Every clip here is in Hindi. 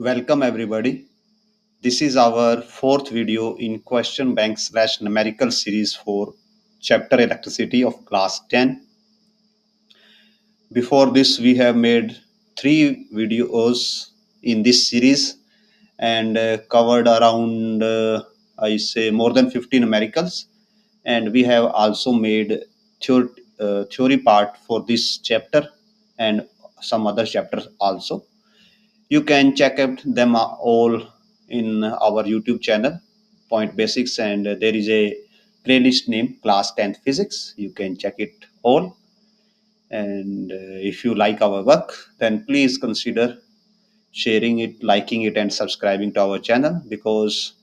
Welcome everybody. This is our fourth video in question bank / numerical series for chapter electricity of class 10. Before this we have made 3 videos in this series and covered around I say more than 50 numericals, and we have also made theory part for this chapter and some other chapters also. You can check out them all in our YouTube channel, Point Basics, and there is a playlist named Class 10th Physics. You can check it all. And if you like our work, then please consider sharing it, liking it, and subscribing to our channel, because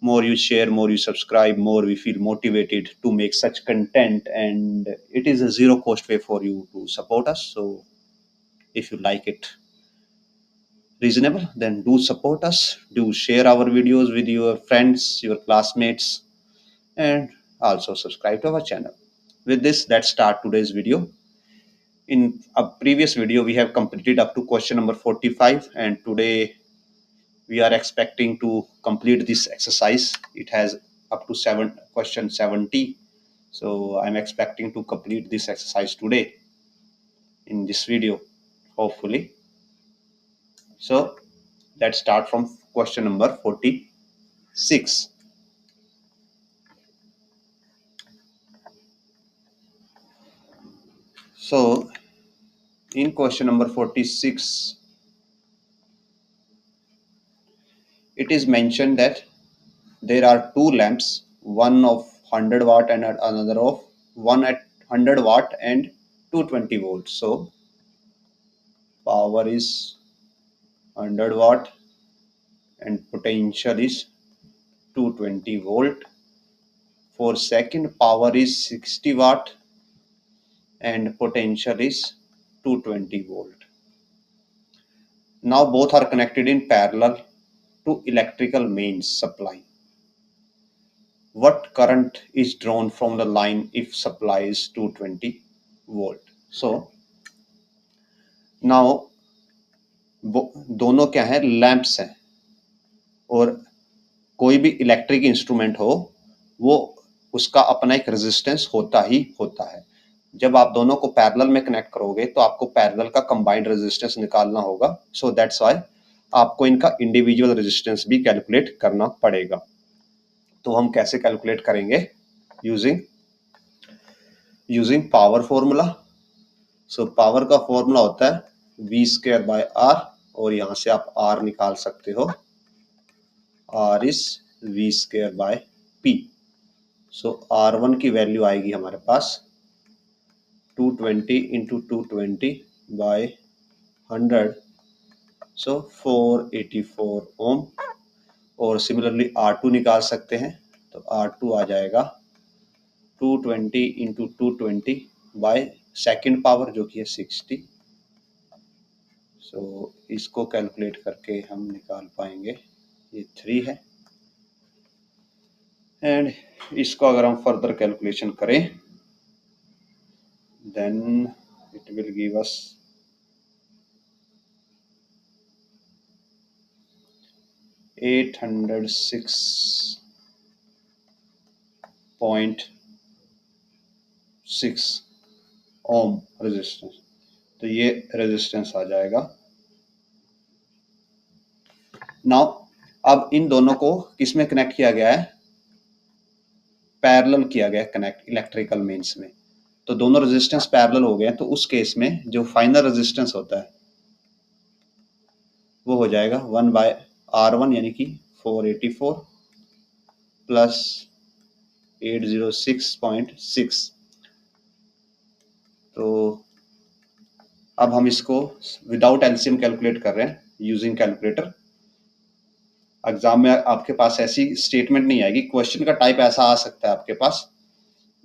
more you share, more you subscribe, more we feel motivated to make such content, and it is a zero cost way for you to support us. So if you like it reasonable, then do support us, do share our videos with your friends, your classmates, and also subscribe to our channel. With this, let's start today's video. In a previous video we have completed up to question number 45, and today we are expecting to complete this exercise. It has up to question 70, so I'm expecting to complete this exercise today in this video, hopefully. So let's start from question number 46. So in question number 46, it is mentioned that there are two lamps, one of 100 watt and another of one at 100 watt and 220 volts. So power is 100 watt and potential is 220 volt. For second, power is 60 watt and potential is 220 volt. Now both are connected in parallel to electrical mains supply. What current is drawn from the line if supply is 220 volt? So now दोनों क्या है, लैंप्स हैं, और कोई भी इलेक्ट्रिक इंस्ट्रूमेंट हो वो उसका अपना एक रेजिस्टेंस होता ही होता है. जब आप दोनों को पैरेलल में कनेक्ट करोगे तो आपको पैरेलल का कंबाइंड रेजिस्टेंस निकालना होगा. सो दैट्स व्हाई आपको इनका इंडिविजुअल रेजिस्टेंस भी कैलकुलेट करना पड़ेगा. तो हम कैसे कैलकुलेट करेंगे? Using power formula. So power का फॉर्मूला होता है V²/R, और यहां से आप R निकाल सकते हो. R is V²/P. So R1 की वैल्यू आएगी हमारे पास 220 इंटू 220/100, सो 484 ओम. और सिमिलरली R2 निकाल सकते हैं, तो R2 आ जाएगा 220 इंटू 220 बाय सेकेंड पावर जो कि है 60. सो इसको कैलकुलेट करके हम निकाल पाएंगे, ये 3 है. एंड इसको अगर हम फर्दर कैलकुलेशन करें then it will give us 806.6 ohm resistance. तो ये रेजिस्टेंस आ जाएगा. नाउ अब इन दोनों को किसमें कनेक्ट किया गया है? पैरेलल किया गया कनेक्ट इलेक्ट्रिकल मेंस में. तो दोनों रेजिस्टेंस पैरेलल हो गए, तो उस केस में जो फाइनल रेजिस्टेंस होता है वो हो जाएगा 1/R1, यानी कि 484 प्लस 806.6. तो अब हम इसको विदाउट एलसीएम कैलकुलेट कर रहे हैं यूजिंग कैलकुलेटर. एग्जाम में आपके पास ऐसी स्टेटमेंट नहीं आएगी. क्वेश्चन का टाइप ऐसा आ सकता है आपके पास,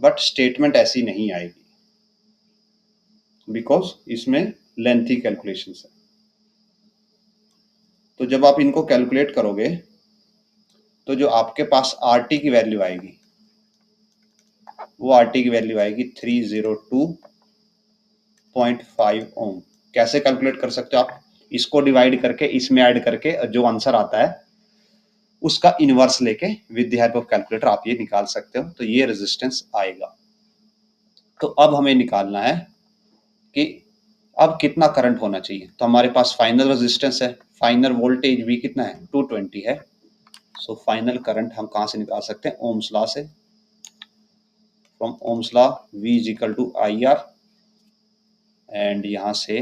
बट स्टेटमेंट ऐसी नहीं आएगी, बिकॉज इसमें लेंथी कैलकुलेशंस है. तो जब आप इनको कैलकुलेट करोगे तो जो आपके पास RT की वैल्यू आएगी वो RT की वैल्यू आएगी 302.5 ओम. कैसे कैलकुलेट कर सकते हो आप? इसको डिवाइड करके इसमें ऐड करके जो आंसर आता है उसका इनवर्स लेके with the help of calculator आप ये निकाल सकते हो। तो ये रेजिस्टेंस आएगा। तो अब हमें निकालना है कि अब कितना करंट होना चाहिए। तो हमारे पास फाइनल रेजिस्टेंस है, फाइनल वोल्टेज भी कितना है 220 है। सो फाइनल करंट हम कहाँ से निकाल सकते हैं, ओम्स लॉ से। From Ohm's law V is equal to IR and यहाँ से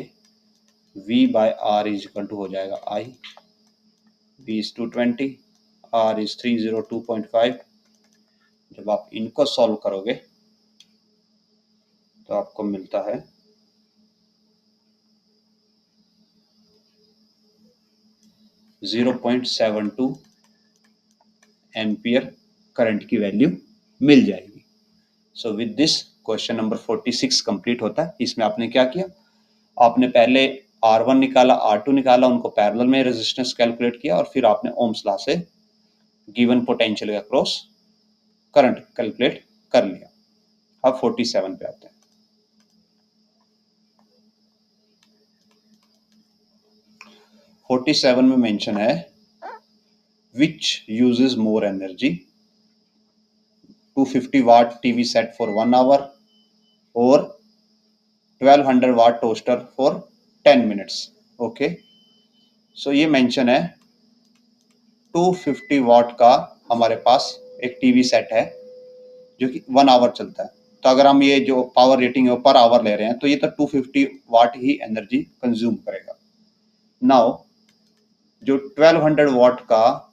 V by R is equal to हो जाएगा I। V is 220, R is 302.5। जब आप इनको सॉल्व करोगे तो आपको मिलता है 0.72 एम्पियर करंट की वैल्यू मिल जाएगी। So with this question number 46 complete होता है। इसमें आपने क्या किया, आपने पहले R1 निकाला, R2 निकाला, उनको पैरेलल में रेजिस्टेंस कैलकुलेट किया और फिर आपने ओम्स लॉ से गिवन पोटेंशियल के अक्रॉस करंट कैलकुलेट कर लिया। अब 47 पे आते हैं। 47 में मेंशन है which uses more energy, 250 watt TV set for 1 hour or 1200 watt toaster for 10 minutes। Okay, सो ये मेंशन है 250 वाट का हमारे पास एक टीवी सेट है जो कि 1 आवर चलता है। तो अगर हम ये जो पावर रेटिंग है पर आवर ले रहे हैं तो ये तो 250 वाट ही एनर्जी कंज्यूम करेगा। नाउ जो 1200 वाट का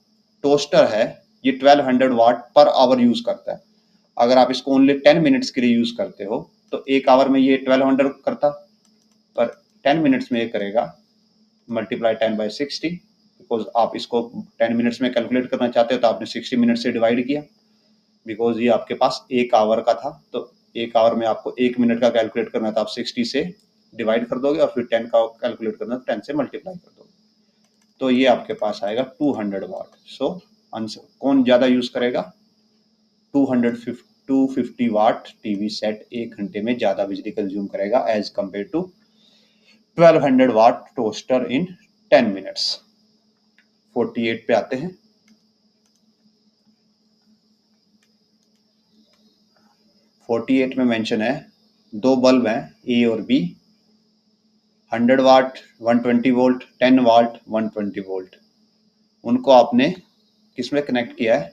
टोस्टर है ये 1200 वाट पर आवर यूज करता है। अगर आप इसको ओनली 10 मिनट्स के लिए यूज करते हो तो एक आवर में ये 1200 करता, पर 10 मिनट्स में ये करेगा मल्टीप्लाई 10/60। बिकॉज आप इसको 10 मिनट्स में कैलकुलेट करना चाहते हो तो आपने 60 मिनट से डिवाइड किया, बिकॉज ये आपके पास एक आवर का था। तो एक आवर में आपको 1 मिनट का कैलकुलेट करना था, आप 60 से डिवाइड कर दोगे और फिर 10 का कैलकुलेट करना 10 से मल्टीप्लाई कर दोगे। तो ये आपके पास आएगा 200 वाट। सो आंसर कौन ज़्यादा यूज़ करेगा, 250 वाट टीवी सेट 1 घंटे में ज़्यादा बिजली कंज्यूम करेगा as compare to 1200 watt toaster in 10 minutes. 48 पे आते हैं। 48 में मेंशन है दो बल्ब हैं ए और बी, 100 वाट 120 वोल्ट, 10 वाट 120 वोल्ट। उनको आपने किस में कनेक्ट किया है,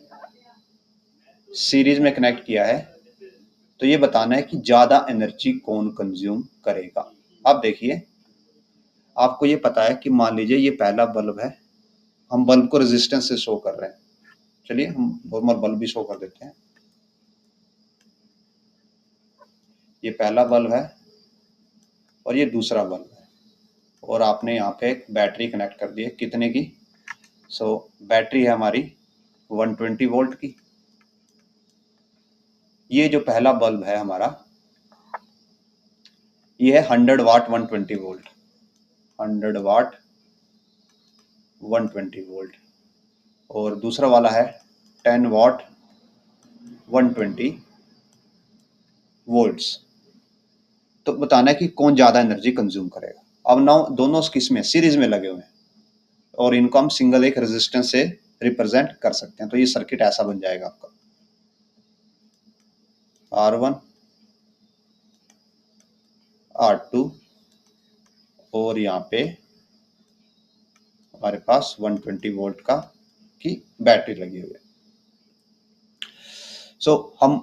सीरीज में कनेक्ट किया है। तो ये बताना है कि ज़्यादा एनर्जी कौन कंज्यूम करेगा। अब देखिए, आपको ये पता है कि मान लीजिए ये पहला बल्ब है, हम बल्ब को रेजिस्टेंस से शो कर रहे हैं। चलिए हम नॉर्मल बल्ब भी शो कर देते हैं। ये पहला बल्ब है और ये दूसरा बल्ब है और आपने यहाँ पे एक बैटरी कनेक्ट कर दी है, कितने की, सो बैटरी है हमारी 120 वोल्ट की। ये जो पहला बल्ब है हमारा ये है 100 वाट 120 वोल्ट, 100 वाट 120 वोल्ट। और दूसरा वाला है 10 वाट 120 वोल्ट्स। तो बताना है कि कौन ज़्यादा एनर्जी कंज्यूम करेगा। अब ना दोनों किसमें सीरीज में लगे हुए हैं और इनको हम सिंगल एक रेजिस्टेंस से रिप्रेजेंट कर सकते हैं। तो ये सर्किट ऐसा बन जाएगा आपका R1 R2 और यहाँ पे हमारे पास 120 वोल्ट का की बैटरी लगी हुई है। सो हम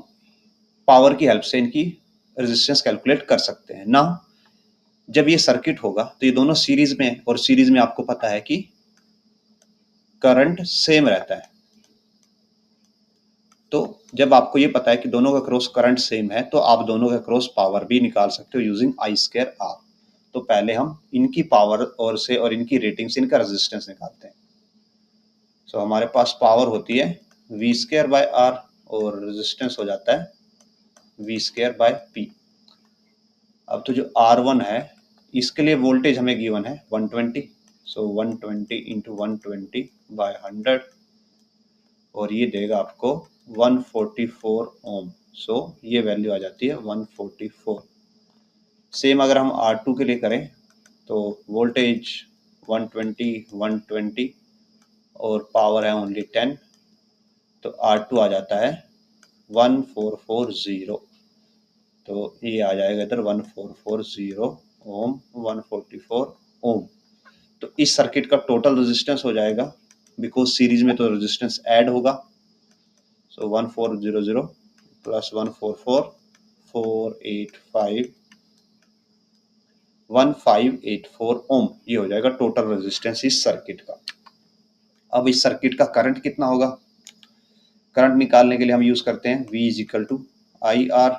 पावर की हेल्प से इनकी रेजिस्टेंस कैलकुलेट कर सकते हैं ना। जब ये सर्किट होगा तो ये दोनों सीरीज में, और सीरीज में आपको पता है कि करंट सेम रहता है। तो जब आपको ये पता है कि दोनों का क्रॉस करंट सेम है तो आप दोनों का क्रॉस पावर भी निकाल सकते हो यूजिंग I²R। तो पहले हम इनकी पावर और से और इनकी रेटिंग से इनका रेजिस्टेंस निकालते हैं। सो हमारे पास पावर होती है V²/R और रेजिस्टेंस हो जाता है V²/P। अब तो जो R1 है इसके लिए वोल्टेज हमें गिवन है 120, सो 120 इंटू 120/100 और ये देगा आपको 144 ओम। सो ये वैल्यू आ जाती है 144। सेम अगर हम R2 के लिए करें तो वोल्टेज 120 और पावर है ओनली 10, तो R2 आ जाता है 1440, तो ये आ जाएगा इधर 1440 ओम, 144 ओम। तो इस सर्किट का टोटल रेजिस्टेंस हो जाएगा, बिकॉज सीरीज में तो रेजिस्टेंस ऐड होगा, सो 1400 प्लस 144 485 1584 ओम, ये हो जाएगा टोटल रेजिस्टेंस इस सर्किट का। अब इस सर्किट का करंट कितना होगा? करंट निकालने के लिए हम यूज करते हैं V is equal to I R,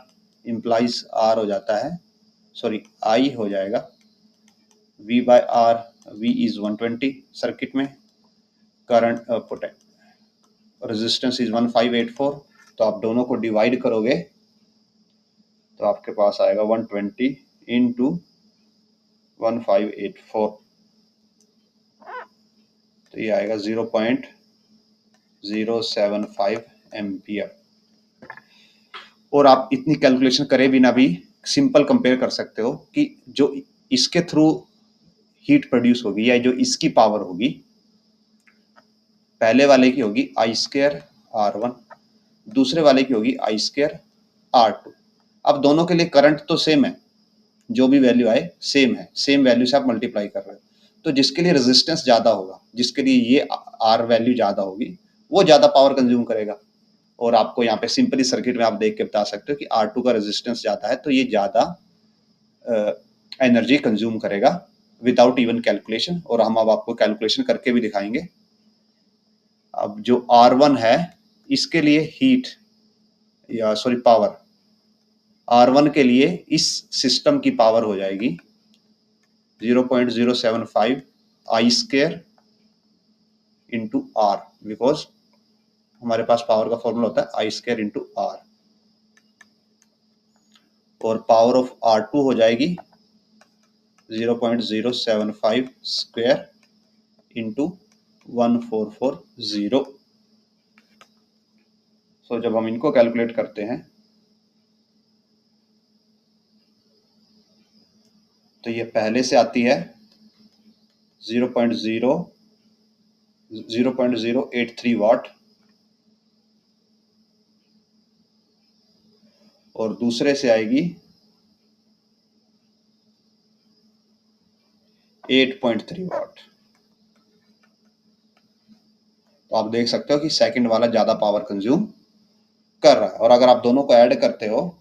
implies R हो जाता है, सॉरी आई हो जाएगा V by R, V is 120 circuit में, करंट रेजिस्टेंस इज 1584, तो आप दोनों को डिवाइड करोगे तो आपके पास आएगा 120 इंटू 1584, तो ये आएगा 0.075 एम्पियर। और आप इतनी कैलकुलेशन करे बिना भी सिंपल कंपेयर कर सकते हो कि जो इसके थ्रू हीट प्रोड्यूस होगी या जो इसकी पावर होगी, पहले वाले की होगी आई स्क्वायर R1, दूसरे वाले की होगी आई स्क्वायर R2। अब दोनों के लिए करंट तो सेम है, जो भी वैल्यू आए सेम है, सेम वैल्यू से आप मल्टीप्लाई कर रहे हो, तो जिसके लिए रेजिस्टेंस ज्यादा होगा, जिसके लिए ये आर वैल्यू ज्यादा होगी, वो ज्यादा पावर कंज्यूम करेगा। और आपको यहाँ पे सिंपली सर्किट में आप देख के बता सकते हो कि R2 का रेजिस्टेंस ज्यादा है, तो ये ज्यादा एनर्जी कंज्यूम करेगा विदाउट इवन कैलकुलेशन, और हम अब आपको कैलकुलेशन करके भी दिखाएंगे। अब जो R1 है इसके लिए हीट या सॉरी पावर, R1 के लिए इस सिस्टम की पावर हो जाएगी 0.075 आई स्क्वायर इंटू आर, बिकॉज हमारे पास पावर का फॉर्मूला होता है आई स्क्वायर इंटू आर, और पावर ऑफ R2 हो जाएगी 0.075 स्क्वायर इंटू 1440। सो जब हम इनको कैलकुलेट करते हैं तो ये पहले से आती है 0.083 वाट, और दूसरे से आएगी 8.3 वाट। तो आप देख सकते हो कि सेकंड वाला ज्यादा पावर कंज्यूम कर रहा है। और अगर आप दोनों को ऐड करते हो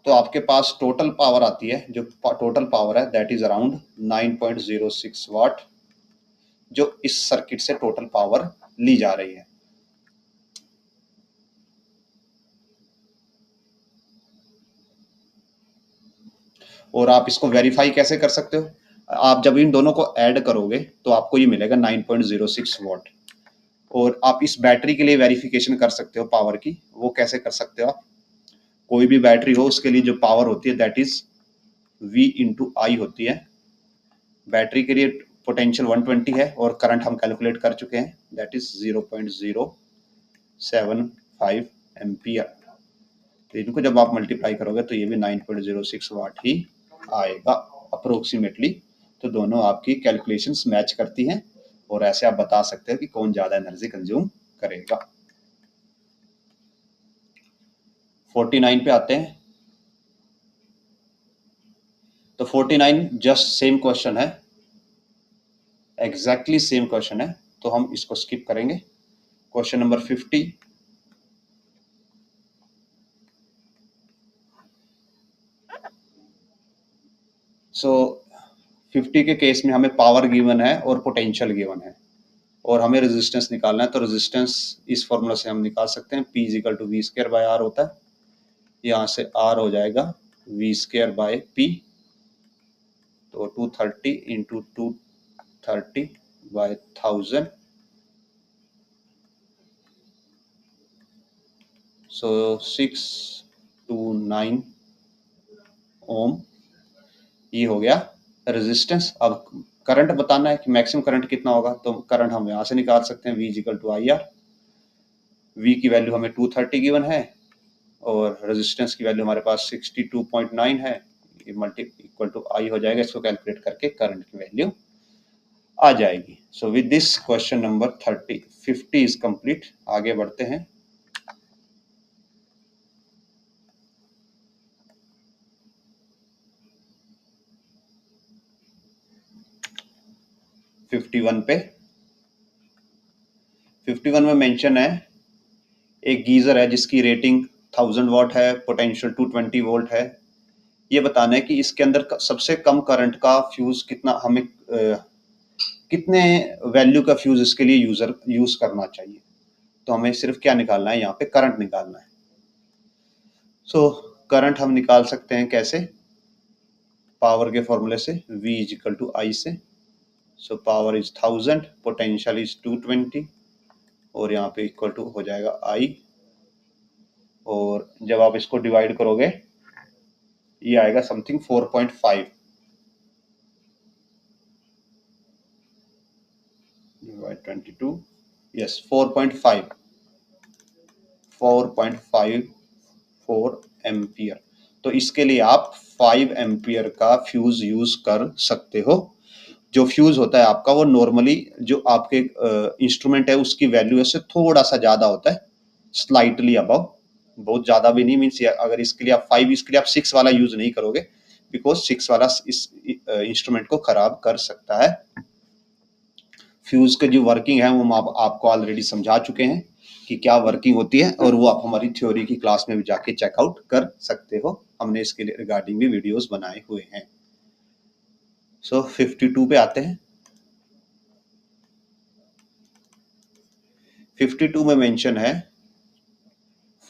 तो आपके पास टोटल पावर आती है, जो टोटल पावर है दैट इज अराउंड 9.06 वाट, जो इस सर्किट से टोटल पावर ली जा रही है। और आप इसको वेरीफाई कैसे कर सकते हो? आप जब इन दोनों को ऐड करोगे तो आपको ये मिलेगा 9.06 वाट। और आप इस बैटरी के लिए वेरिफिकेशन कर सकते हो पावर की, वो कैसे कर सकते हो? आप कोई भी बैटरी हो उसके लिए जो पावर होती है दैट इज V इंटू आई होती है। बैटरी के लिए पोटेंशियल 120 है और करंट हम कैलकुलेट कर चुके हैं दैट इज 0.075 एम्पियर। तो इनको जब आप मल्टीप्लाई करोगे तो ये भी 9.06 वाट ही आएगा अप्रोक्सीमेटली। तो दोनों आपकी कैलकुलेशंस मैच करती हैं और ऐसे आप बता सकते हो कि कौन ज्यादा एनर्जी कंज्यूम करेगा। 49 पे आते हैं। तो 49 जस्ट सेम क्वेश्चन है, एग्जैक्टली सेम क्वेश्चन है, तो हम इसको स्किप करेंगे। Question number 50। सो 50 के केस में हमें पावर गिवन है और पोटेंशियल गिवन है और हमें रेजिस्टेंस निकालना है। तो रेजिस्टेंस इस फॉर्मूला से हम निकाल सकते हैं, P equal to V square by R होता है। यहाँ से R हो जाएगा वी स्क्वायर बाय P, तो 230 इंटू 230 बाय 1000, सो 629 ओम, ये हो गया रेजिस्टेंस। अब करंट बताना है कि मैक्सिमम करंट कितना होगा, तो करंट हम यहाँ से निकाल सकते हैं, V equal to I R. V की वैल्यू हमें 230 गिवन है और रेजिस्टेंस की वैल्यू हमारे पास 62.9 है, मल्टी इक्वल टू आई हो जाएगा। इसको कैलकुलेट करके करंट की वैल्यू आ जाएगी। So with this question number 50 is complete. आगे बढ़ते हैं। फिफ्टी वन पे 51 में मेंशन है एक गीजर है जिसकी रेटिंग 1000 वाट है, पोटेंशियल 220 वोल्ट है। ये बताना है कि इसके अंदर सबसे कम करंट का फ्यूज कितना, हमें कितने वैल्यू का फ्यूज इसके लिए यूज करना चाहिए। तो हमें सिर्फ क्या निकालना है, यहाँ पे करंट निकालना है। सो करंट हम निकाल सकते हैं कैसे, पावर के फॉर्मूले से, V इज इक्वल टू आई से। सो पावर इज 1000, पोटेंशियल इज 220 और यहाँ पे इक्वल टू हो जाएगा आई। और जब आप इसको डिवाइड करोगे ये आएगा समथिंग 4.5 डिवाइड 22, यस 4.54 एम्पियर। तो इसके लिए आप 5 एम्पियर का फ्यूज यूज कर सकते हो। जो फ्यूज होता है आपका वो नॉर्मली जो आपके इंस्ट्रूमेंट है उसकी वैल्यू से थोड़ा सा ज्यादा होता है, स्लाइटली अबव, बहुत ज्यादा भी नहीं। मीन्स अगर इसके लिए आप 5, इसके लिए आप 6 वाला यूज नहीं करोगे, बिकॉज 6 वाला इस इंस्ट्रूमेंट को खराब कर सकता है। फ्यूज की जो वर्किंग है वो हम आपको ऑलरेडी समझा चुके हैं कि क्या वर्किंग होती है, और वो आप हमारी थ्योरी की क्लास में भी जाके चेकआउट कर सकते हो। हमने इसके लिए रिगार्डिंग भी वीडियोस बनाए हुए हैं। सो 52 पे आते हैं। 52 में मेंशन है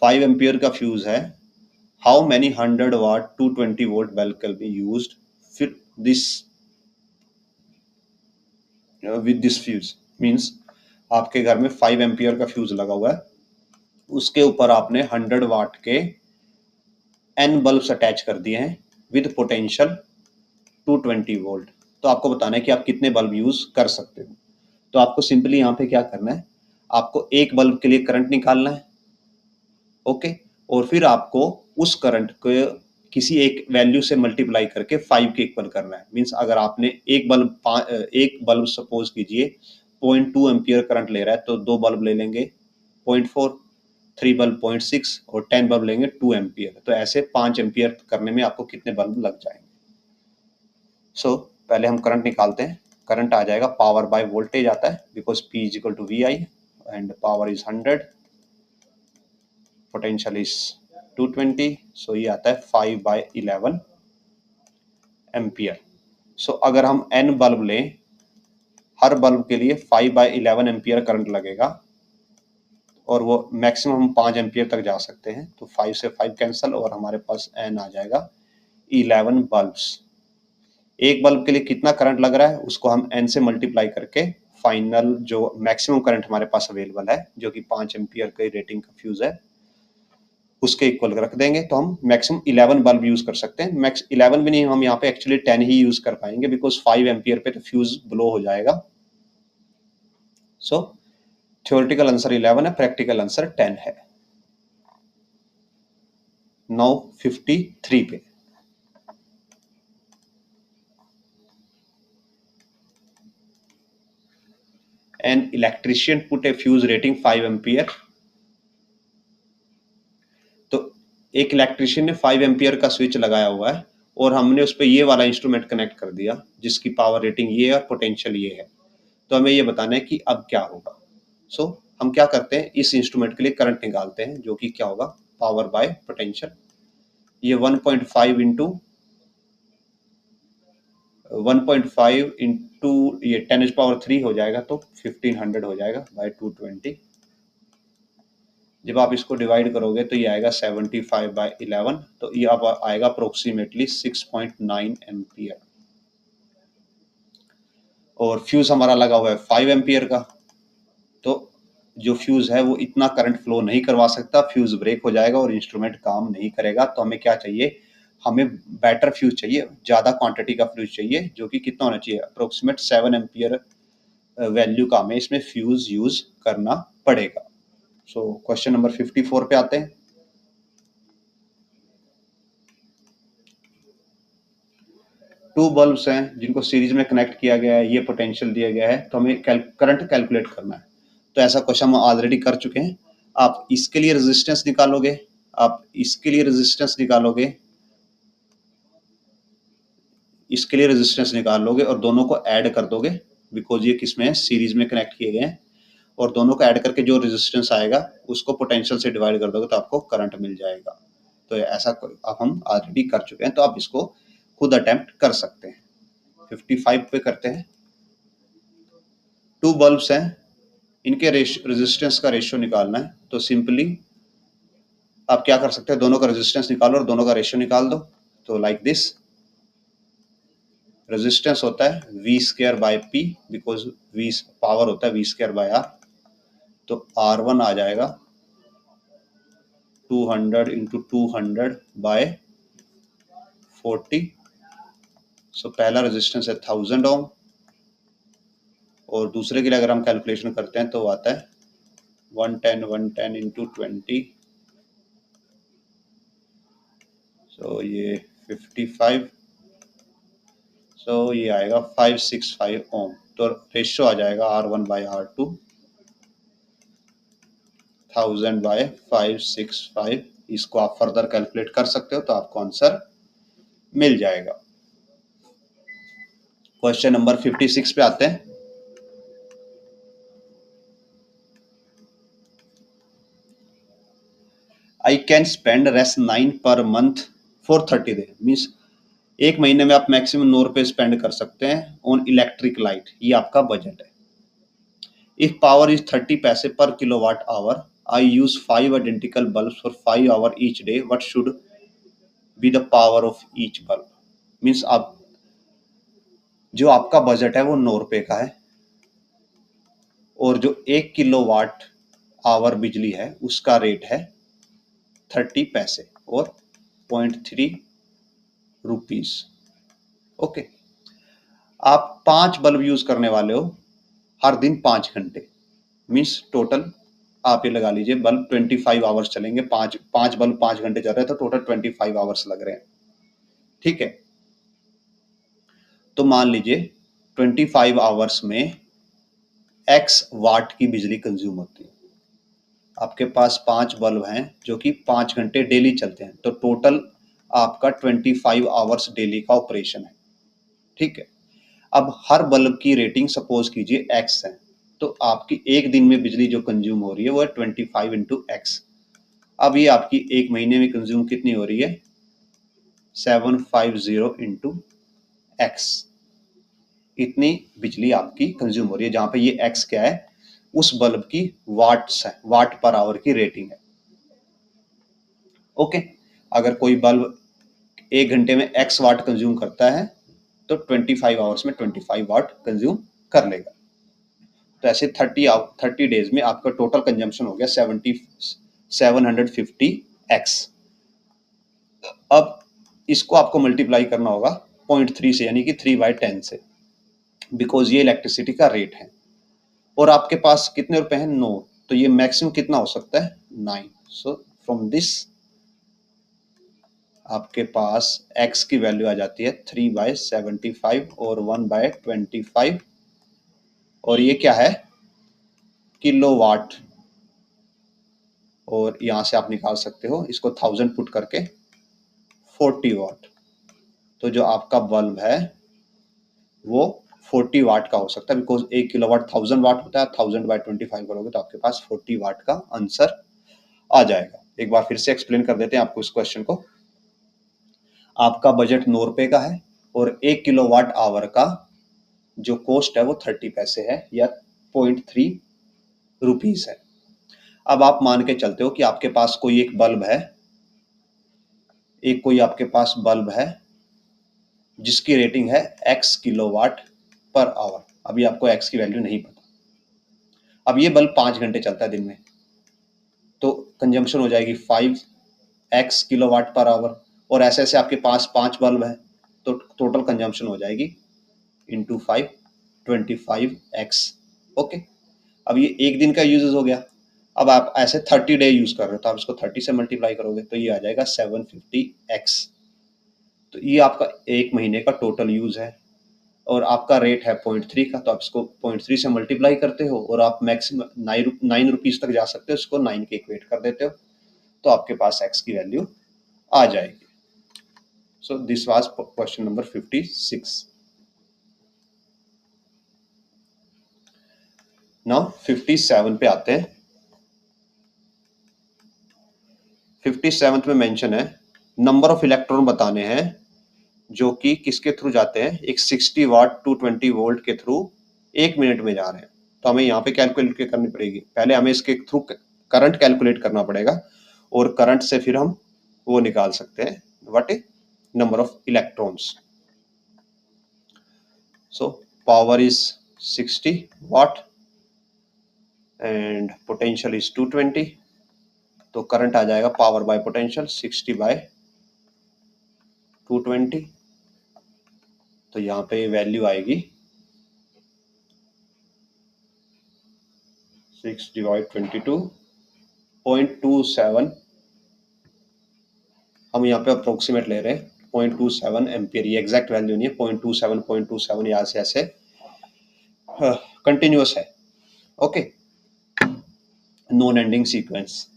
5 एम्पियर का फ्यूज है, how many 100 watt 220 volt bulb can be used फिर this with this fuse. Means आपके घर में 5 एम्पियर का फ्यूज लगा हुआ है, उसके ऊपर आपने 100 वाट के n बल्ब्स अटैच कर दिए हैं विद पोटेंशियल 220 वोल्ट। तो आपको बताना है कि आप कितने बल्ब यूज कर सकते हो। तो आपको सिंपली यहाँ पे क्या करना है, आपको एक बल्ब के लिए करंट निकालना है, ओके, और फिर आपको उस करंट को किसी एक वैल्यू से मल्टीप्लाई करके 5 के इक्वल करना है। मींस अगर आपने एक बल्ब सपोज कीजिए 0.2 एम्पियर करंट ले रहा है, तो 2 बल्ब ले लेंगे 0.4, 3 बल्ब 0.6 और 10 बल्ब लेंगे 2 एम्पियर। तो ऐसे 5 एम्पियर करने में आपको कितने बल्ब लग जाएंगे। सो पहले हम करंट निकालते हैं। करंट आ जाएगा पावर बाय वोल्टेज आता है, because P is equal to VI and power is 100, potential is 220। So ये आता है 5/11 एम्पियर। सो अगर हम n बल्ब लें, हर बल्ब के लिए 5/11 एम्पियर करंट लगेगा, और वो मैक्सिमम हम 5 एम्पियर तक जा सकते हैं। तो 5 से 5 कैंसल और हमारे पास n आ जाएगा 11 बल्ब्स। एक बल्ब के लिए कितना करंट लग रहा है उसको हम n से मल्टीप्लाई करके फाइनल जो मैक्सिमम करंट हमारे पास अवेलेबल है, जो कि 5 एम्पियर की रेटिंग का फ्यूज है, उसके इक्वल रख देंगे। तो हम मैक्सिमम 11 बल्ब यूज कर सकते हैं। मैक्स 11 भी नहीं, हम यहाँ पे एक्चुअली 10 ही यूज कर पाएंगे, बिकॉज 5 एम्पियर पे तो फ्यूज ब्लो हो जाएगा। सो थ्योरेटिकल आंसर 11 है, प्रैक्टिकल आंसर 10 है। नाउ 53 पे an electrician put a fuse rating 5 ampere. तो एक इलेक्ट्रिशियन ने 5 एम्पियर का स्विच लगाया हुआ है और हमने उस पर ये वाला इंस्ट्रूमेंट कनेक्ट कर दिया जिसकी पावर रेटिंग ये है और पोटेंशियल ये है। तो हमें ये बताना है कि अब क्या होगा। सो हम क्या करते हैं, इस इंस्ट्रूमेंट के लिए करंट निकालते हैं, जो कि क्या होगा, पावर बाय पोटेंशियल। ये 1.5 इंटू ये 10⁻³ हो जाएगा, तो 1500 हो जाएगा बाय 220। जब आप इसको डिवाइड करोगे तो ये आएगा 75/11, तो ये अब आएगा अप्रोक्सीमेटली 6.9 एम्पियर। और फ्यूज हमारा लगा हुआ है 5 एम्पियर का, तो जो फ्यूज है वो इतना करंट फ्लो नहीं करवा सकता, फ्यूज ब्रेक हो जाएगा और इंस्ट्रूमेंट काम नहीं करेगा। तो हमें क्या चाहिए, हमें बेटर फ्यूज चाहिए, ज़्यादा क्वांटिटी का फ्यूज चाहिए, जो कि कितना होना चाहिए, अप्रोक्सीमेट 7 एम्पियर वैल्यू का हमें इसमें फ्यूज यूज करना पड़ेगा। सो क्वेश्चन नंबर 54 पे आते हैं। 2 बल्ब्स हैं जिनको सीरीज में कनेक्ट किया गया है, ये पोटेंशियल दिया गया है, तो हमें करंट कैलकुलेट करना है। तो ऐसा क्वेश्चन हम ऑलरेडी कर चुके हैं। आप इसके लिए रेजिस्टेंस निकालोगे, आप इसके लिए रेजिस्टेंस निकालोगे, इसके लिए रेजिस्टेंस निकाल लोगे और दोनों को ऐड कर दोगे, बिकॉज ये किसमें है, सीरीज में कनेक्ट किए गए हैं। और दोनों को ऐड करके जो रेजिस्टेंस आएगा उसको पोटेंशियल से डिवाइड कर दोगे तो आपको करंट मिल जाएगा। तो ऐसा अब हम ऑलरेडी कर चुके हैं, तो आप इसको खुद अटेम्प्ट कर सकते हैं। 55 पे करते हैं। 2 बल्ब्स हैं, इनके रेजिस्टेंस का रेशियो निकालना है। तो सिंपली आप क्या कर सकते हैं, दोनों का रेजिस्टेंस निकालो और दोनों का रेशियो निकाल दो। तो लाइक दिस, रेजिस्टेंस होता है V square by P, because V power होता है वी स्क्वायर बाय आर। तो R1 आ जाएगा 200 इंटू 200 बाय 40। सो पहला रेजिस्टेंस है 1000 ओम, और दूसरे के लिए अगर हम कैलकुलेशन करते हैं तो आता है 110 इंटू 20। सो ये 55, सो ये आएगा 565 ओम। तो रेशियो आ जाएगा R1 बाय R2, 1000 बाय 565। इसको आप फर्दर कैलकुलेट कर सकते हो तो आपको आंसर मिल जाएगा। क्वेश्चन नंबर 56 पे आते हैं। I can spend rest 9 per month for 30 day, means एक महीने में आप मैक्सिमम 9 रुपए स्पेंड कर सकते हैं ऑन इलेक्ट्रिक लाइट, ये आपका बजट है। इफ पावर इज 30 पैसे पर kilowatt hour, I use 5 identical bulb for 5 hour each day, what should be the power of each bulb. Means आप जो आपका बजट है वो 9 रुपए का है, और जो 1 किलोवाट आवर बिजली है उसका रेट है 30 पैसे और 0.3 रुपीज। ओके, आप 5 बल्ब यूज करने वाले हो हर दिन 5 घंटे, मीन्स टोटल आप ये लगा लीजिए बल्ब 25 आवर्स चलेंगे। पांच बल्ब 5 घंटे चल रहे हैं तो टोटल 25 आवर्स लग रहे हैं। ठीक है, तो मान लीजिए 25 आवर्स में x वाट की बिजली कंज्यूम होती है। आपके पास 5 बल्ब हैं जो कि 5 घंटे डेली चलते हैं, तो टोटल आपका 25 आवर्स डेली का ऑपरेशन है। ठीक है, अब हर बल्ब की रेटिंग सपोज कीजिए x है, तो आपकी एक दिन में बिजली जो कंज्यूम हो रही है वो है 25 इंटू एक्स। अब ये आपकी एक महीने में कंज्यूम कितनी हो रही है, 750 इंटू एक्स। इतनी बिजली आपकी कंज्यूम हो रही है, जहां पे ये एक्स क्या है, उस बल्ब की वाट्स है, वाट पर आवर की रेटिंग है। ओके, अगर कोई बल्ब एक घंटे में एक्स वाट कंज्यूम करता है तो 25 आवर्स में 25 वाट कंज्यूम कर लेगा। तो ऐसे 30 डेज में आपका टोटल कंजम्पशन हो गया 750 एक्स। अब इसको आपको मल्टीप्लाई करना होगा 0.3 से, यानी कि 3/10 से, बिकॉज ये इलेक्ट्रिसिटी का रेट है। और आपके पास कितने रुपए हैं, 9, तो ये मैक्सिमम कितना हो सकता है, 9। सो फ्रॉम दिस आपके पास x की वैल्यू आ जाती है 3/75 और 1/25, और ये क्या है, किलोवाट। और यहां से आप निकाल सकते हो इसको 1000 पुट करके 40 वाट। तो जो आपका बल्ब है वो 40 वाट का हो सकता है, बिकॉज 1 किलोवाट 1000 वाट होता है। 1000/25 करोगे तो आपके पास 40 वाट का आंसर आ जाएगा। एक बार फिर से एक्सप्लेन कर देते हैं आपको इस क्वेश्चन को। आपका बजट 9 रुपए का है और 1 किलोवाट आवर का जो कॉस्ट है वो 30 पैसे है या 0.3 रुपीज है। अब आप मान के चलते हो कि आपके पास कोई एक बल्ब है, कोई आपके पास बल्ब है जिसकी रेटिंग है x किलोवाट पर आवर। अभी आपको x की वैल्यू नहीं पता। अब ये बल्ब 5 घंटे चलता है दिन में, तो कंजम्पशन हो जाएगी 5x किलोवाट पर आवर। और ऐसे ऐसे आपके पास 5 बल्ब है तो टोटल कंजम्पशन हो जाएगी इंटू 5, 25x। ओके, अब ये एक दिन का यूजेस हो गया। अब आप ऐसे 30 डे यूज कर रहे हो तो आप इसको 30 से मल्टीप्लाई करोगे तो ये आ जाएगा 750x। तो ये आपका 1 महीने का टोटल यूज़ है और आपका रेट है 0.3 का, तो आप इसको 0.3 से मल्टीप्लाई करते हो और आप मैक्सिमम 9 रुपीज़ तक जा सकते हो, इसको 9 के इक्वेट कर देते हो, तो आपके पास x की वैल्यू आ जाएगी। So this was question number 56। Now 57 पे आते हैं। 57 में मेंशन है नंबर ऑफ इलेक्ट्रॉन बताने हैं जो कि किसके थ्रू जाते हैं, एक 60 वाट 220 वोल्ट के थ्रू 1 मिनट में जा रहे हैं। तो हमें यहाँ पे कैलकुलेट करनी पड़ेगी, पहले हमें इसके थ्रू करंट कैलकुलेट करना पड़ेगा और करंट से फिर हम वो निकाल सकते हैं what is number of electrons. So power is 60 watt and potential is 220, तो करंट आ जाएगा पावर बाय पोटेंशियल 60 बाय 220, तो यहाँ पे वैल्यू आएगी 6 डिवाइड 22.27, हम यहाँ पे अप्रोक्सीमेट ले रहे हैं 0.27 एम्पियर, ये एग्जैक्ट वैल्यू नहीं है, 0.27 यहाँ से ऐसे कंटिन्यूअस है। Okay, non ending sequence.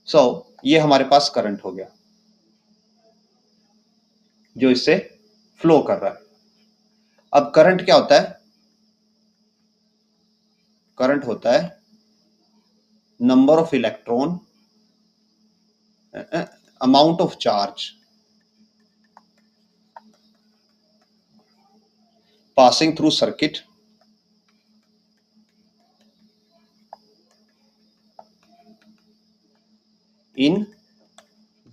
So ये हमारे पास करंट हो गया जो इससे फ्लो कर रहा है। अब करंट क्या होता है, करंट होता है number of electron amount of charge passing through circuit in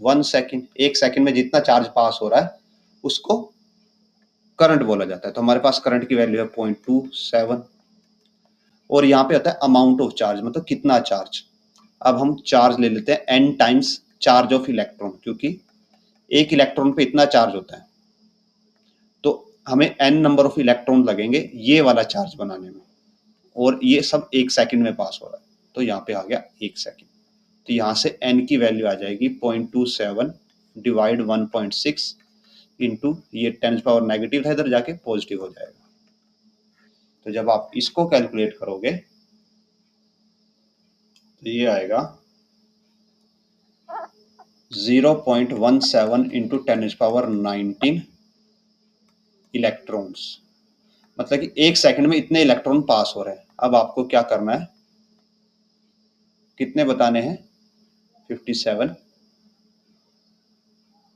1 second, 1 second में जितना चार्ज पास हो रहा है उसको करंट बोला जाता है। तो हमारे पास करंट की वैल्यू है 0.27 और यहाँ पे होता है अमाउंट ऑफ चार्ज, मतलब कितना चार्ज। अब हम चार्ज ले लेते हैं n times charge of electron, क्योंकि एक इलेक्ट्रॉन पे इतना चार्ज होता है, तो हमें n नंबर ऑफ इलेक्ट्रॉन लगेंगे ये वाला चार्ज बनाने में, और ये सब 1 सेकेंड में पास हो रहा है, तो यहाँ पे आ गया 1 सेकेंड। तो यहाँ से n की वैल्यू आ जाएगी 0.27 डिवाइड 1.6 इंटू ये 10 पावर नेगेटिव है, इधर जाके पॉजिटिव हो जाएगा। तो जब आप इसको कैलकुलेट करोगे तो ये आएगा 0.17 इंटू 10 पावर 19 इलेक्ट्रॉन्स, मतलब कि 1 सेकंड में इतने इलेक्ट्रॉन पास हो रहे हैं। अब आपको क्या करना है, कितने बताने हैं, 57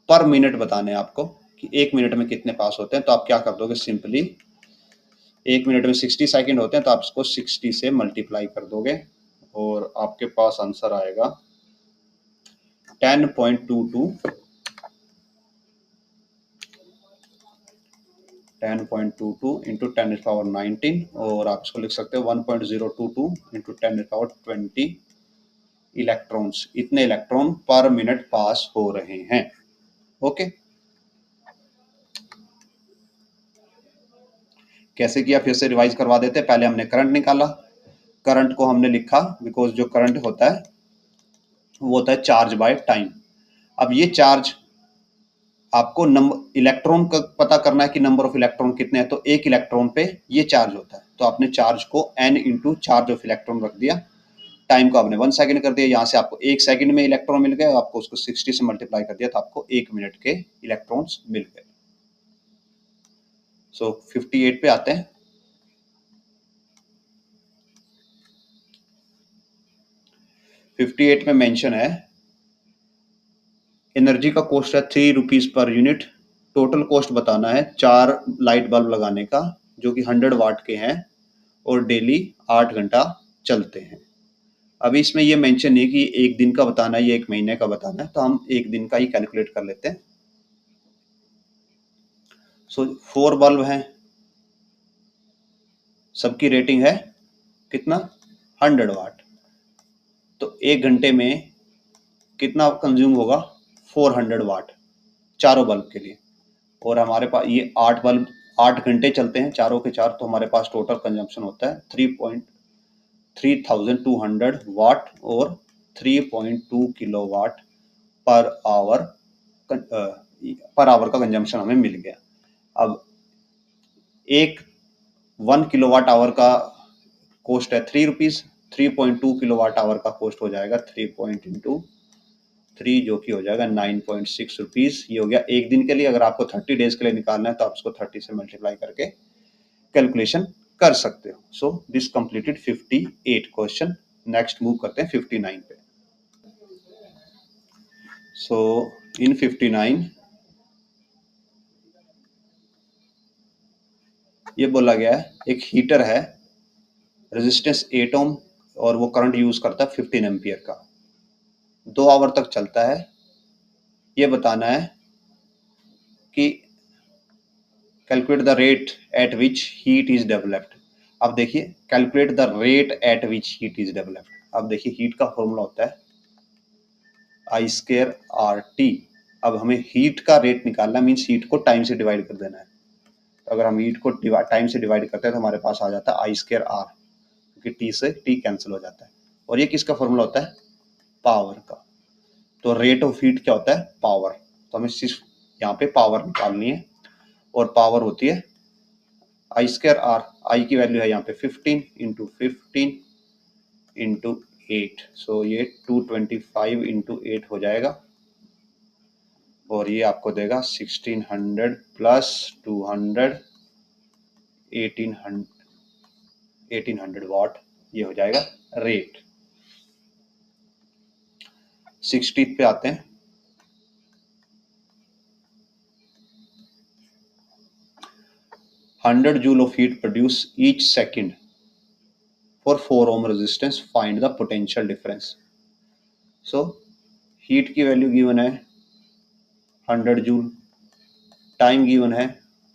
पर मिनट बताने हैं आपको कि 1 मिनट में कितने पास होते हैं। तो आप क्या कर दोगे, सिंपली 1 मिनट में 60 सेकंड होते हैं, तो आप इसको 60 से मल्टीप्लाई कर दोगे और आपके पास आंसर आएगा 10.22 इंटू 10 पावर 19, और आप इसको लिख सकते हो 1.022 इंटू 10 पावर 20 इलेक्ट्रॉन्स, इतने इलेक्ट्रॉन पर मिनट पास हो रहे हैं। ओके, कैसे किया फिर से रिवाइज करवा देते हैं। पहले हमने करंट निकाला, करंट को हमने लिखा बिकॉज जो करंट होता है वो होता है चार्ज बाय टाइम। अब ये चार्ज आपको नंबर इलेक्ट्रॉन का पता करना है कि नंबर ऑफ इलेक्ट्रॉन कितने हैं, तो एक इलेक्ट्रॉन पे ये चार्ज होता है, तो आपने चार्ज को n into charge of electron रख दिया, टाइम को आपने 1 सेकंड कर दिया, यहाँ से आपको 1 सेकंड में इलेक्ट्रॉन मिल गए, आपको उसको 60 से मल्टीप्लाई कर दिया तो आपको 1 मिनट के इलेक्ट्रॉन्स मिल गए। सो 58 पे आते हैं। 58 में मेंशन है एनर्जी का कॉस्ट है 3 rupees per unit, total cost बताना है 4 लाइट बल्ब लगाने का जो कि 100 वाट के हैं और डेली 8 घंटा चलते हैं। अभी इसमें ये मेंशन नहीं कि 1 दिन का बताना है या 1 महीने का बताना है, तो हम 1 दिन का ही कैलकुलेट कर लेते हैं। सो 4 बल्ब हैं, सबकी रेटिंग है कितना, 100 वाट, तो 1 घंटे में कितना कंज्यूम होगा, 400 वाट चारों बल्ब के लिए। और हमारे पास ये 8 बल्ब 8 घंटे चलते हैं चारों के चार, तो हमारे पास टोटल कंजम्पशन होता है 3200 वाट और 3.2 kilowatt per hour per hour का कंजम्पशन हमें मिल गया। अब एक 1 किलोवाट आवर का कॉस्ट है 3 रुपीज, 3.2 किलोवाट आवर का कॉस्ट हो जाएगा 3 पॉइंट इंटू 3 जो कि हो जाएगा 9.6 रुपीज। ये हो गया एक दिन के लिए। अगर आपको 30 डेज के लिए निकालना है तो आप इसको 30 से मल्टीप्लाई करके कैलकुलेशन कर सकते हो। So this completed 58 question. Next move करते हैं 59 पे। सो इन 59 ये बोला गया है एक हीटर है, रेजिस्टेंस 8 ओम और वो करंट यूज करता है 15 एम्पियर का, 2 आवर तक चलता है। ये बताना है कि calculate the rate at which heat is developed. अब देखिए calculate the rate at which heat is developed. अब देखिए हीट का फॉर्मूला होता है आई स्क्वायर आर टी। अब हमें हीट का रेट निकालना मीन्स हीट को टाइम से डिवाइड कर देना है। तो अगर हम हीट को टाइम से डिवाइड करते हैं तो हमारे पास आ जाता है आई स्क्वायर आर, क्योंकि टी से टी कैंसिल हो जाता है। और ये किसका फॉर्मूला होता है? पावर का। तो रेट ऑफ हीट क्या होता है? पावर। तो हमें सिर्फ यहाँ पे पावर निकालनी है और पावर होती है आई स्क्वायर आर। आई की वैल्यू है यहाँ पे 15 इंटू 15 इंटू 8। सो ये 225 इंटू 8 हो जाएगा और ये आपको देगा 1600 प्लस 200 1800 वाट। ये हो जाएगा रेट। 60 पे आते हैं। Hundred joule of heat produce each second for 4 ohm resistance, find the potential difference. So heat की वैल्यू गिवन है 100 जूल, टाइम गिवन है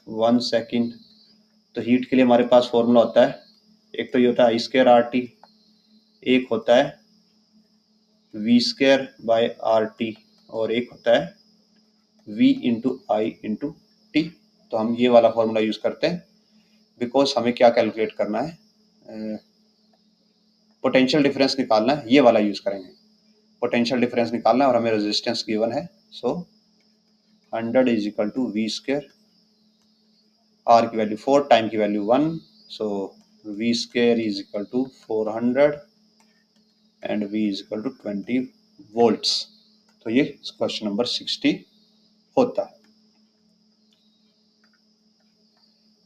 1 सेकेंड। तो हीट के लिए हमारे पास फॉर्मूला होता है, एक तो ये होता है आई स्क्वायर आर टी, एक होता है V square by R T और एक होता है V into I into T. तो हम ये वाला फॉर्मूला यूज करते हैं बिकॉज हमें क्या कैलकुलेट करना है, पोटेंशियल डिफरेंस निकालना है। ये वाला यूज करेंगे, पोटेंशियल डिफरेंस निकालना है और हमें रेजिस्टेंस गिवन है। So 100 is equal to V square, R की वैल्यू 4, टाइम की value 1। So V square is equal to 400 and V is equal to 20 volts. तो ये क्वेश्चन नंबर 60 होता है।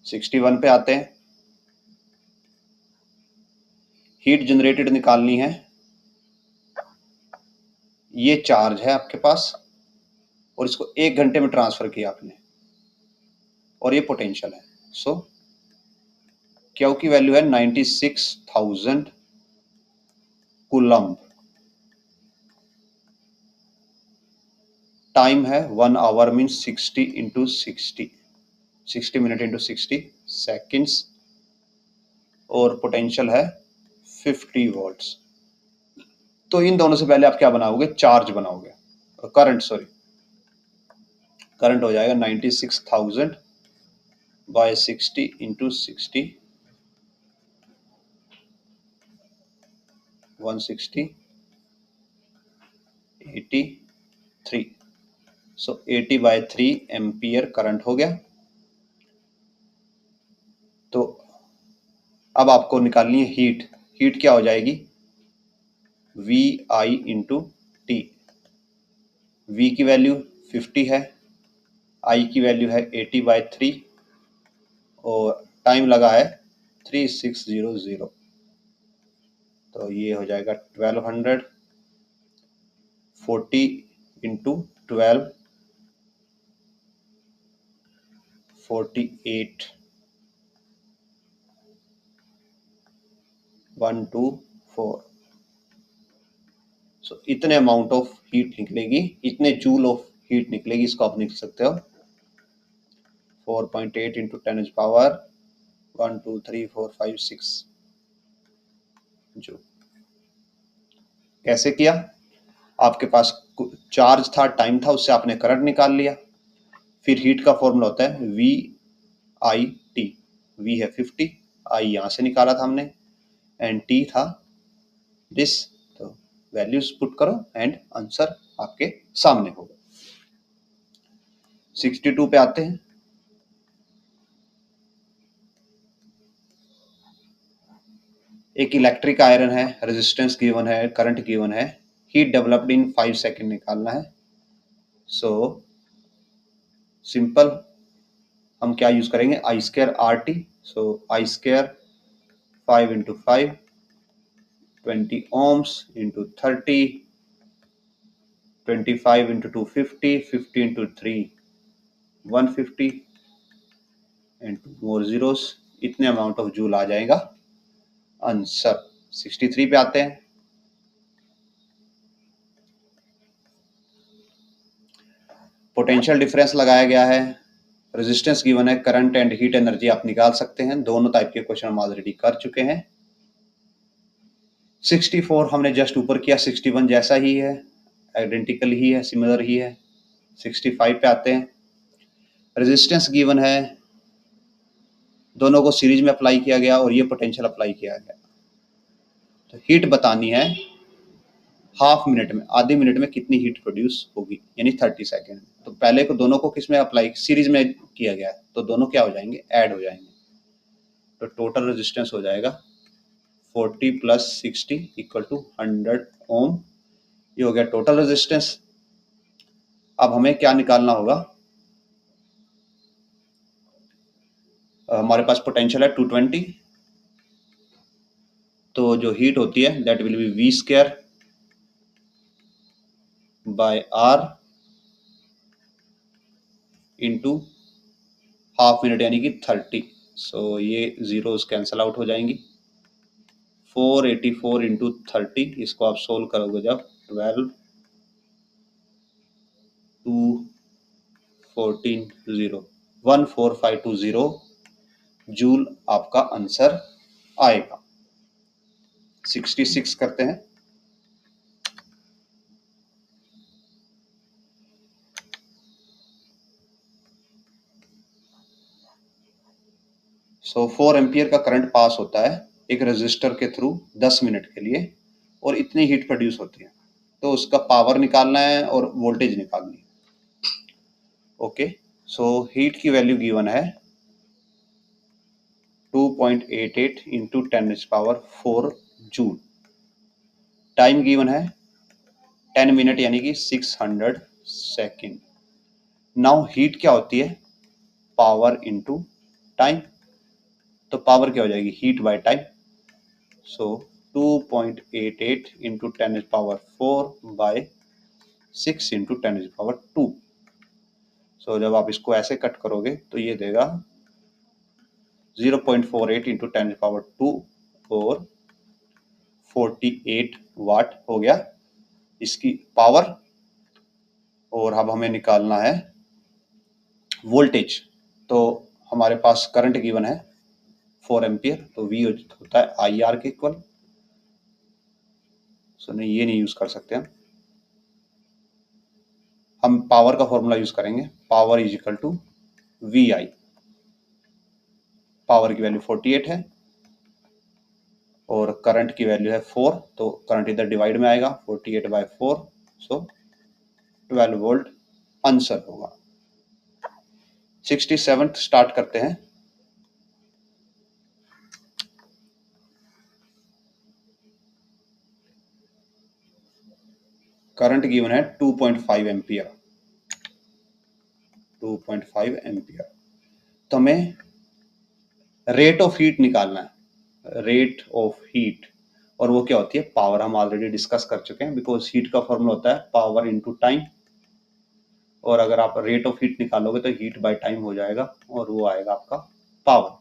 61 पे आते हैं। हीट जनरेटेड निकालनी है। ये चार्ज है आपके पास और इसको 1 घंटे में ट्रांसफर किया आपने और ये पोटेंशियल है। सो क्यू की वैल्यू है 96,000 कूलम्ब। टाइम है 1 hour means 60 into 60 minute into 60 seconds और पोटेंशियल है 50 वोल्ट्स। तो इन दोनों से पहले आप क्या बनाओगे? चार्ज बनाओगे। करंट, सॉरी, करंट हो जाएगा 96,000 बाय 60 इंटू 60, 160, 83। सो 80 बाय 3 एम्पियर करंट हो गया। तो अब आपको निकालनी है हीट। हीट क्या हो जाएगी? V I into T. V की वैल्यू 50 है, आई की वैल्यू है 80 बाय 3 और टाइम लगा है 3600। तो ये हो जाएगा 1200, 40 इंटू 12, 48, 124। सो इतने अमाउंट ऑफ हीट निकलेगी, इतने जूल ऑफ हीट निकलेगी। इसको आप लिख सकते हो 4.8 इंटू 10 पावर 1 2 3 4 5 6 जूल। कैसे किया? आपके पास चार्ज था, टाइम था, उससे आपने करंट निकाल लिया। फिर हीट का फॉर्मूला होता है वी आई टी। वी है 50, आई यहाँ से निकाला था हमने एंड टी था दिस। तो वैल्यूज पुट करो एंड आंसर आपके सामने होगा। 62 पे आते हैं। एक इलेक्ट्रिक आयरन है, रेजिस्टेंस गिवन है, करंट गिवन है, हीट डेवलप्ड इन 5 सेकेंड निकालना है। सो सिंपल हम क्या यूज करेंगे, आई square R T. So I square 5 into 5 20 ohms into 30, 25 into 2 50, 50 into 3 150 and 2 more zeros, इतने अमाउंट ऑफ जूल आ जाएगा आंसर। 63 पे आते हैं। पोटेंशियल डिफरेंस लगाया गया है, रेजिस्टेंस गिवन है, करंट एंड हीट एनर्जी आप निकाल सकते हैं। दोनों टाइप के क्वेश्चन हम ऑलरेडी कर चुके हैं। 64 हमने जस्ट ऊपर किया, 61 जैसा ही है, आइडेंटिकल ही है, सिमिलर ही है। 65 पे आते हैं। रेजिस्टेंस गिवन है, दोनों को सीरीज में अप्लाई किया गया और ये पोटेंशियल अप्लाई किया गया। तो हीट बतानी है हाफ मिनट में, आधे मिनट में कितनी हीट प्रोड्यूस होगी, यानी 30 सेकेंड। तो पहले को दोनों को किस में अप्लाई, सीरीज में किया गया है, तो दोनों क्या हो जाएंगे, ऐड हो जाएंगे। तो टोटल रेजिस्टेंस हो जाएगा 40 प्लस 60 इक्वल टू 100 ओम। ये हो गया टोटल रेजिस्टेंस। अब हमें क्या निकालना होगा, हमारे पास पोटेंशियल है 220, तो जो हीट होती है that will be V square by R into half minute यानी कि 30। सो ये जीरोस कैंसल आउट हो जाएंगी। 484 इंटू 30, इसको आप सोल्व करोगे जब 12 2 14 0 14520 जूल आपका आंसर आएगा। 66 करते हैं। सो 4 एम्पियर का करंट पास होता है एक रेजिस्टर के थ्रू 10 मिनट के लिए और इतनी हीट प्रोड्यूस होती है। तो उसका पावर निकालना है और वोल्टेज निकालनी है। ओके, सो हीट की वैल्यू गिवन है 2.88 इंटू 10⁴ जूल। टाइम गिवन है 10 मिनट यानी कि 600 सेकेंड। नाउ हीट क्या होती है, पावर इंटू टाइम। तो पावर क्या हो जाएगी, heat by time. So 2.88 into 10⁴ by 6 into 10⁻²। So जब आप इसको ऐसे कट करोगे तो ये देगा 0.48 इंटू 10⁻² और 48 वाट हो गया इसकी पावर। और अब हमें निकालना है वोल्टेज। तो हमारे पास करंट गिवन है 4 एम्पियर, तो V होता है IR के इक्वल। सो नहीं, ये नहीं यूज कर सकते हम पावर का फॉर्मूला यूज करेंगे, power is equal to VI। Power की वैल्यू 48 है और करंट की वैल्यू है 4, तो करंट इधर डिवाइड में आएगा 48/4, सो 12 वोल्ट आंसर होगा। 67 स्टार्ट करते हैं। करंट गिवन है 2.5 एम्पियर, 2.5 एम्पियर। तो हमें रेट ऑफ हीट निकालना है, रेट ऑफ हीट, और वो क्या होती है, पावर। हम ऑलरेडी डिस्कस कर चुके हैं, बिकॉज हीट का फॉर्मूला होता है पावर इनटू टाइम। और अगर आप रेट ऑफ हीट निकालोगे तो हीट बाय टाइम हो जाएगा और वो आएगा आपका पावर।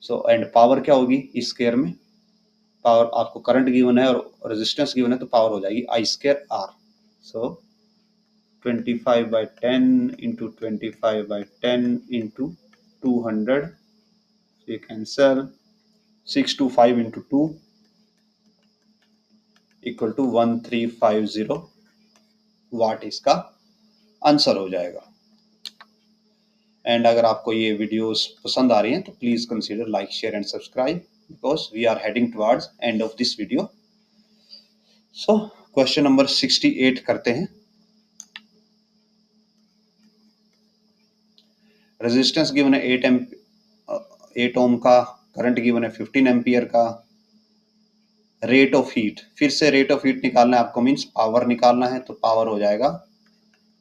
सो एंड पावर क्या होगी इस स्क्वायर में, पावर आपको करंट गिवन है और रेजिस्टेंस गिवन है, तो पावर हो जाएगी I square R। So 25/10 into 25/10 into 200, ये कैंसल, 625 इंटू 2 इक्वल टू 1350 वाट इसका आंसर हो जाएगा। एंड अगर आपको ये वीडियोस पसंद आ रही हैं तो please consider like, share and subscribe, because we are heading towards end of this video. So question number 68 करते हैं। रेजिस्टेंस गिवन है 8 ओम का, करंट गिवन है 15 एम्पियर का, रेट ऑफ हीट, फिर से रेट ऑफ हीट निकालना है आपको, मीन्स पावर निकालना है, तो पावर हो जाएगा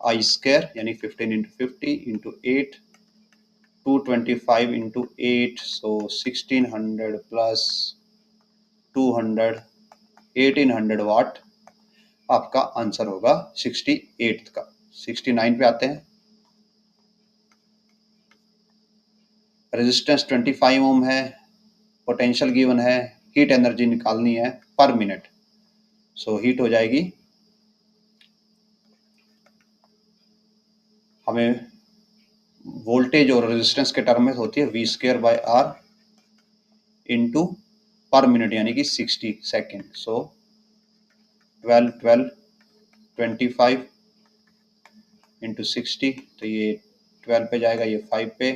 आई स्क्वायर यानी 15 इंटू 50 इंटू 8 225 इंटू 8, सो 1600 प्लस 200 1800 वाट आपका आंसर होगा 68 का। 69 पे आते हैं। रेजिस्टेंस 25 ओम है, पोटेंशियल गिवन है, हीट एनर्जी निकालनी है पर मिनट, सो हीट हो जाएगी, हमें वोल्टेज और रेजिस्टेंस के टर्म में होती है V square by R into per minute यानी कि 60 सेकेंड, सो 12 25 इंटू 60, तो ये 12 पे जाएगा, ये 5 पे,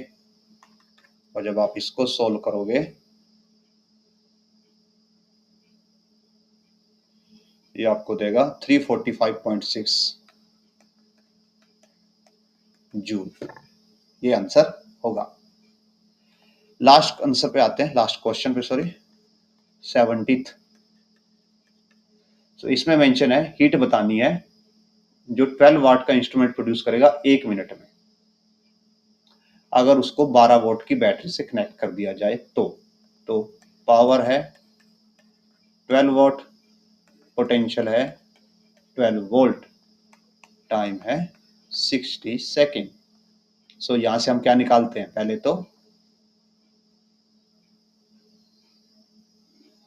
और जब आप इसको सोल्व करोगे ये आपको देगा 345.6 जूल, ये आंसर होगा। लास्ट आंसर पे आते हैं, लास्ट क्वेश्चन पे, सॉरी 70th। तो इसमें मेंशन है हीट बतानी है जो 12 वाट का इंस्ट्रूमेंट प्रोड्यूस करेगा 1 मिनट में, अगर उसको 12 वोल्ट की बैटरी से कनेक्ट कर दिया जाए तो पावर है 12 वोल्ट, पोटेंशियल है 12 वोल्ट, टाइम है 60 सेकेंड। सो यहां से हम क्या निकालते हैं, पहले तो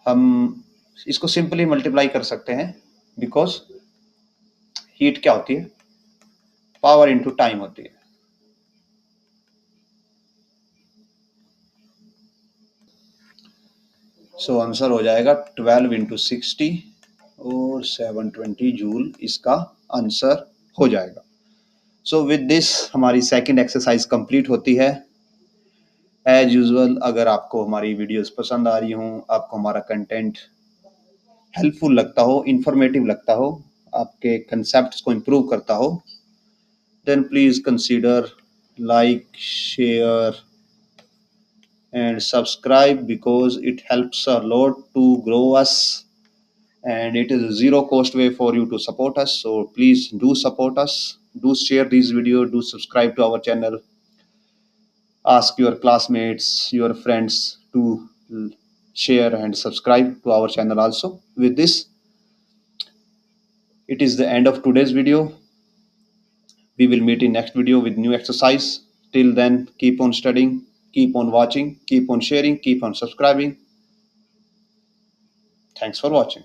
हम इसको सिंपली मल्टीप्लाई कर सकते हैं, बिकॉज हीट क्या होती है, पावर इनटू टाइम होती है। सो आंसर हो जाएगा 12 इंटू 60 और 720 जूल इसका आंसर हो जाएगा। सो विद दिस हमारी सेकंड एक्सरसाइज कंप्लीट होती है। एज यूजुअल, अगर आपको हमारी वीडियोस पसंद आ रही हों, आपको हमारा कंटेंट हेल्पफुल लगता हो, इंफॉर्मेटिव लगता हो, आपके कंसेप्ट्स को इम्प्रूव करता हो, then please consider like, share and subscribe, because it helps a lot to grow us, and it is a zero cost way for you to support us. So please do support us, do share this video, do subscribe to our channel, ask your classmates, your friends to share and subscribe to our channel also. With this, it is the end of today's video. We will meet in next video with new exercise. Till then, keep on studying, keep on watching, keep on sharing, keep on subscribing. Thanks for watching.